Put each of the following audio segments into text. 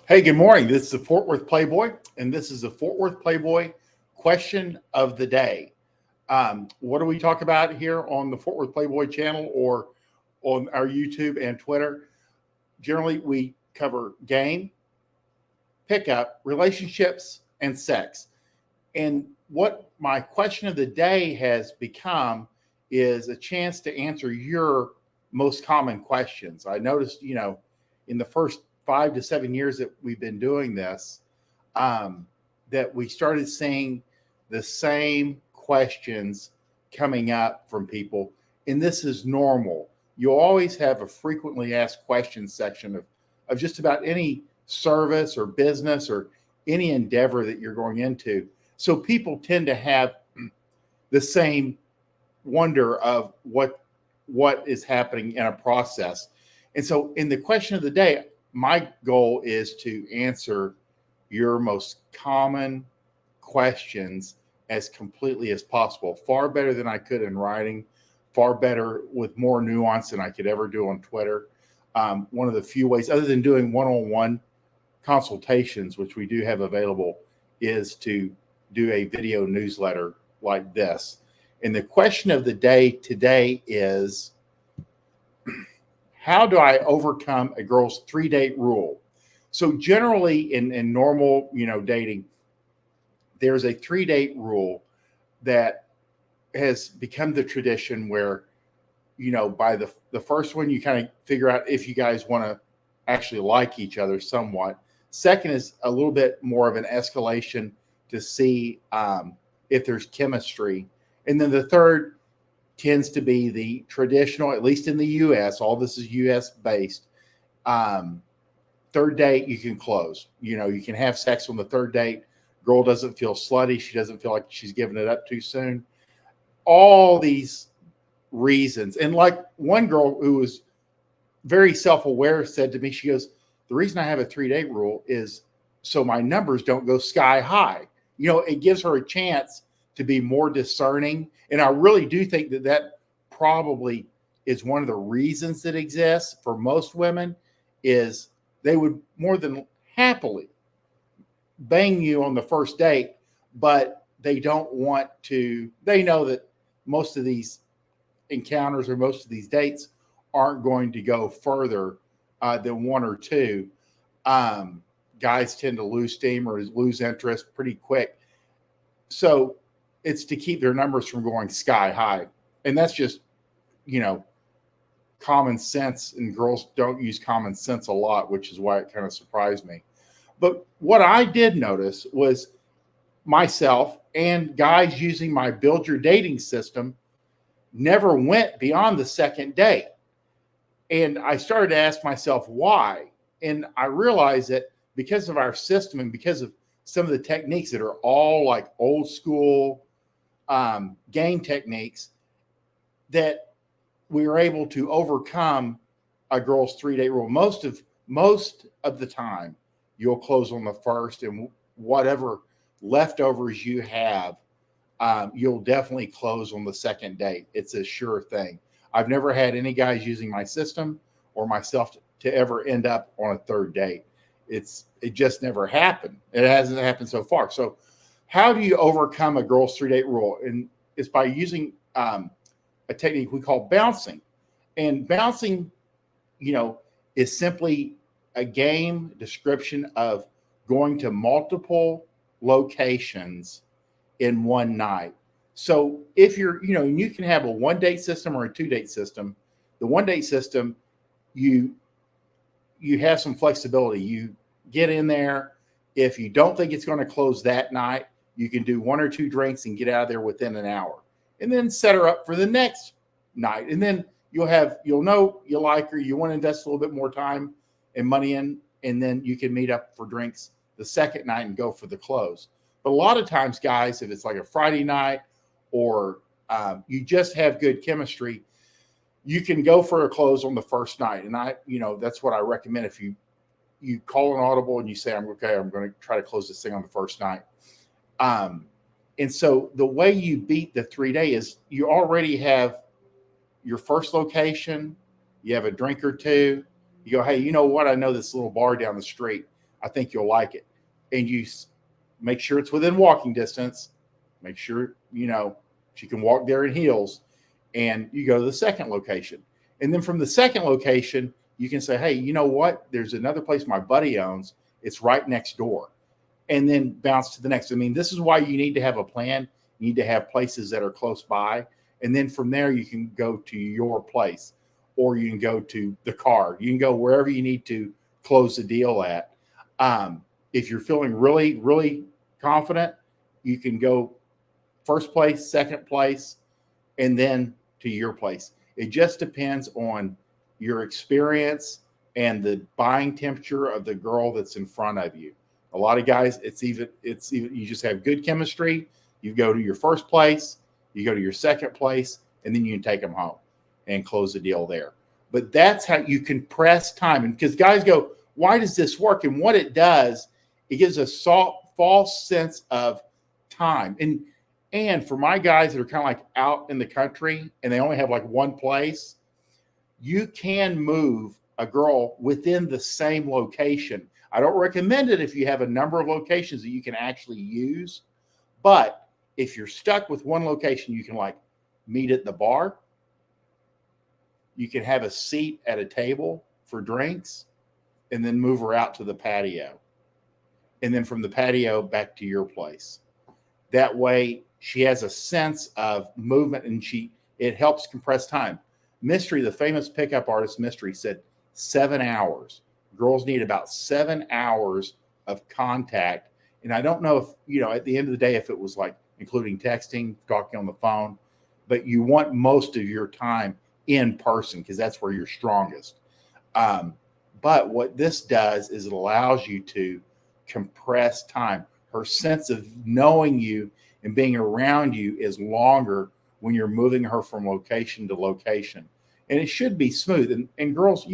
Hey, good morning. This is the Fort Worth Playboy, and this is the Fort Worth Playboy question of the day. What do we talk about here on the Fort Worth Playboy channel or on our YouTube and Twitter? Generally, we cover game, pickup, relationships, and sex. And what my question of the day has become is a chance to answer your most common questions. I noticed, in the first 5 to 7 years that we've been doing this, that we started seeing the same questions coming up from people. And this is normal. You'll always have a frequently asked questions section of just about any service or business or any endeavor that you're going into. So people tend to have the same wonder of what is happening in a process. And so in the question of the day, my goal is to answer your most common questions as completely as possible, far better than I could in writing, far better with more nuance than I could ever do on Twitter. One of the few ways, other than doing one-on-one consultations, which we do have available, is to do a video newsletter like this. And the question of the day today is, how do I overcome a girl's 3-date rule? So generally in normal, dating, there's a 3-date rule that has become the tradition where, by the first one, you kind of figure out if you guys want to actually like each other somewhat. Second is a little bit more of an escalation to see if there's chemistry. And then the third tends to be the traditional, at least in the U.S., all this is U.S. based. Third date, you can close. You can have sex on the third date. Girl doesn't feel slutty. She doesn't feel like she's giving it up too soon. All these reasons. And like one girl who was very self-aware said to me, she goes, the reason I have a 3-date rule is so my numbers don't go sky high. It gives her a chance to be more discerning. And I really do think that probably is one of the reasons that exists for most women is they would more than happily bang you on the first date, but they don't want to, they know that most of these encounters or most of these dates aren't going to go further than one or two. Guys tend to lose steam or lose interest pretty quick. So it's to keep their numbers from going sky high. And that's just, common sense. And girls don't use common sense a lot, which is why it kind of surprised me. But what I did notice was myself and guys using my Build Your Dating system never went beyond the second date. And I started to ask myself why. And I realized that because of our system and because of some of the techniques that are all like old school game techniques, that we were able to overcome a girl's 3-date rule. Most of the time, you'll close on the first, and whatever leftovers you have, you'll definitely close on the second date. It's a sure thing. I've never had any guys using my system or myself to ever end up on a third date. It just never happened. It hasn't happened so far. So how do you overcome a girl's 3-date rule? And it's by using a technique we call bouncing. And bouncing, is simply a game description of going to multiple locations in one night. So if you're, you can have a 1-date system or a 2-date system. The 1-date system, you have some flexibility. You get in there. If you don't think it's going to close that night, you can do 1 or 2 drinks and get out of there within an hour, and then set her up for the next night. And then you'll know you like her. You want to invest a little bit more time and money in, and then you can meet up for drinks the second night and go for the close. But a lot of times, guys, if it's like a Friday night or you just have good chemistry, you can go for a close on the first night. And that's what I recommend. If you call an audible and you say, I'm going to try to close this thing on the first night. And so the way you beat the 3-day is you already have your first location, you have a drink or two, you go, hey, you know what? I know this little bar down the street. I think you'll like it. And make sure it's within walking distance. Make sure, she can walk there in heels. And you go to the second location. And then from the second location, you can say, hey, you know what? There's another place my buddy owns. It's right next door. And then bounce to the next. I mean, this is why you need to have a plan. You need to have places that are close by. And then from there, you can go to your place, or you can go to the car. You can go wherever you need to close the deal at. If you're feeling really, really confident, you can go first place, second place, and then to your place. It just depends on your experience and the buying temperature of the girl that's in front of you. A lot of guys, it's even you just have good chemistry. You go to your first place, you go to your second place, and then you can take them home and close the deal there. But that's how you compress time. And because guys go, why does this work? And what it does, it gives a false sense of time. And for my guys that are kind of like out in the country and they only have like one place, you can move a girl within the same location. I don't recommend it if you have a number of locations that you can actually use. But if you're stuck with one location, you can like meet at the bar. You can have a seat at a table for drinks and then move her out to the patio. And then from the patio back to your place. That way she has a sense of movement and it helps compress time. Mystery, the famous pickup artist Mystery, said 7 hours. Girls need about 7 hours of contact. And I don't know if, at the end of the day, if it was like including texting, talking on the phone, but you want most of your time in person because that's where you're strongest. But what this does is it allows you to compress time. Her sense of knowing you and being around you is longer when you're moving her from location to location. And it should be smooth. And girls,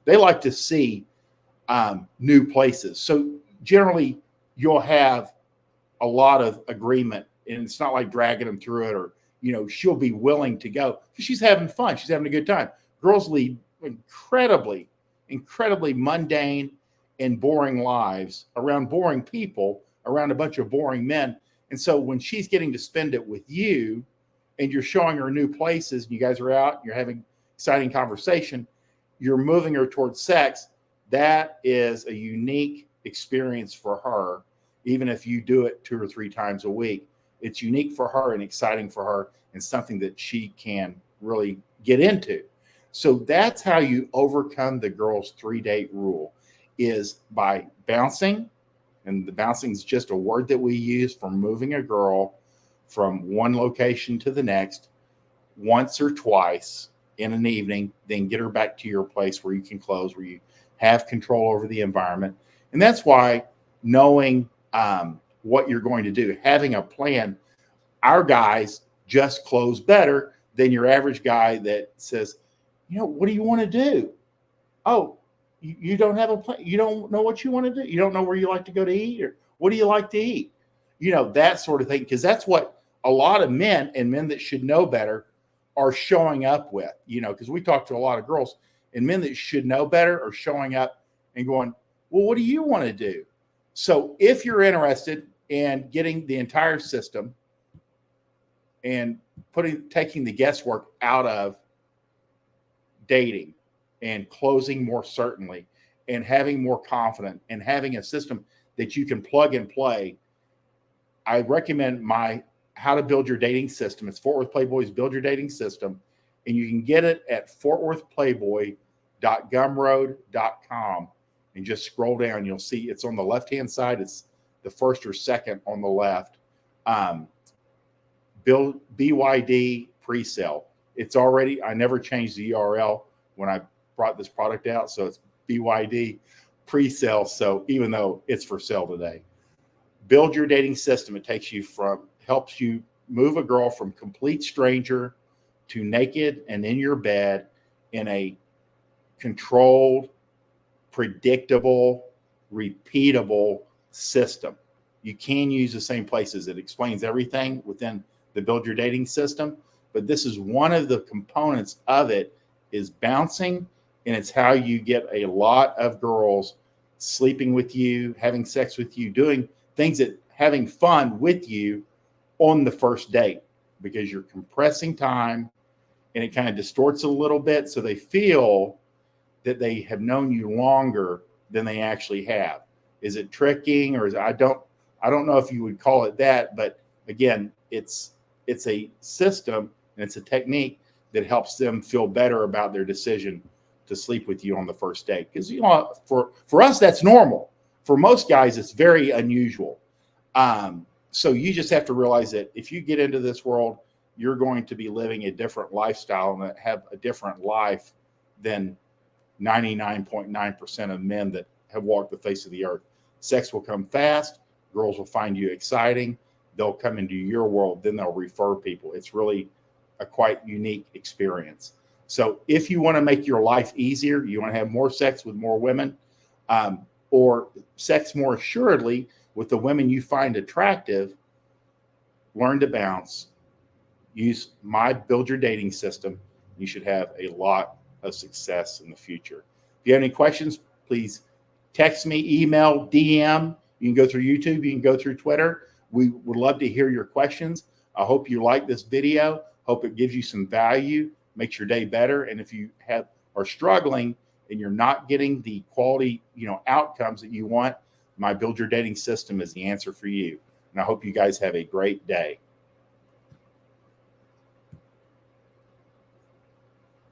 they like to see new places. So generally, you'll have a lot of agreement, and it's not like dragging them through it, or she'll be willing to go because she's having fun. She's having a good time. Girls lead incredibly mundane and boring lives around boring people, around a bunch of boring men. And so when she's getting to spend it with you and you're showing her new places and you guys are out, you're having exciting conversation, you're moving her towards sex, that is a unique experience for her. Even if you do it 2 or 3 times a week, it's unique for her and exciting for her and something that she can really get into. So that's how you overcome the girl's 3-date rule, is by bouncing. And the bouncing is just a word that we use for moving a girl from one location to the next once or twice in an evening, then get her back to your place where you can close, where you have control over the environment. And that's why knowing what you're going to do, having a plan, our guys just close better than your average guy that says, what do you want to do? Oh, you don't have a plan. You don't know what you want to do. You don't know where you like to go to eat, or what do you like to eat? That sort of thing. Because that's what a lot of men, and men that should know better, are showing up with, because we talk to a lot of girls, and men that should know better are showing up and going, well, what do you want to do? So if you're interested in getting the entire system and taking the guesswork out of dating and closing more certainly and having more confidence and having a system that you can plug and play, I recommend my How to Build Your Dating System. It's Fort Worth Playboy's Build Your Dating System, and you can get it at fortworthplayboy.gumroad.com, and just scroll down. You'll see it's on the left-hand side. It's the first or second on the left. Build BYD pre-sale. It's already, I never changed the URL when I brought this product out, so it's BYD pre-sale. So even though it's for sale today, Build Your Dating System. It helps you move a girl from complete stranger to naked and in your bed in a controlled, predictable, repeatable system. You can use the same places. It explains everything within the Build Your Dating System, but this is one of the components of it, is bouncing, and it's how you get a lot of girls sleeping with you, having sex with you, doing things that having fun with you on the first date, because you're compressing time and it kind of distorts a little bit. So they feel that they have known you longer than they actually have. Is it tricking, or I don't know if you would call it that, but again, it's a system and it's a technique that helps them feel better about their decision to sleep with you on the first date. Because for us, that's normal. For most guys, it's very unusual. So you just have to realize that if you get into this world, you're going to be living a different lifestyle and have a different life than 99.9% of men that have walked the face of the earth. Sex will come fast. Girls will find you exciting. They'll come into your world. Then they'll refer people. It's really a quite unique experience. So if you want to make your life easier, you want to have more sex with more women, or sex more assuredly with the women you find attractive, learn to bounce. Use my Build Your Dating System. You should have a lot of success in the future. If you have any questions, please text me, email, DM. You can go through YouTube. You can go through Twitter. We would love to hear your questions. I hope you like this video. Hope it gives you some value, makes your day better. And if you are struggling and you're not getting the quality, outcomes that you want, my Build Your Dating System is the answer for you. And I hope you guys have a great day.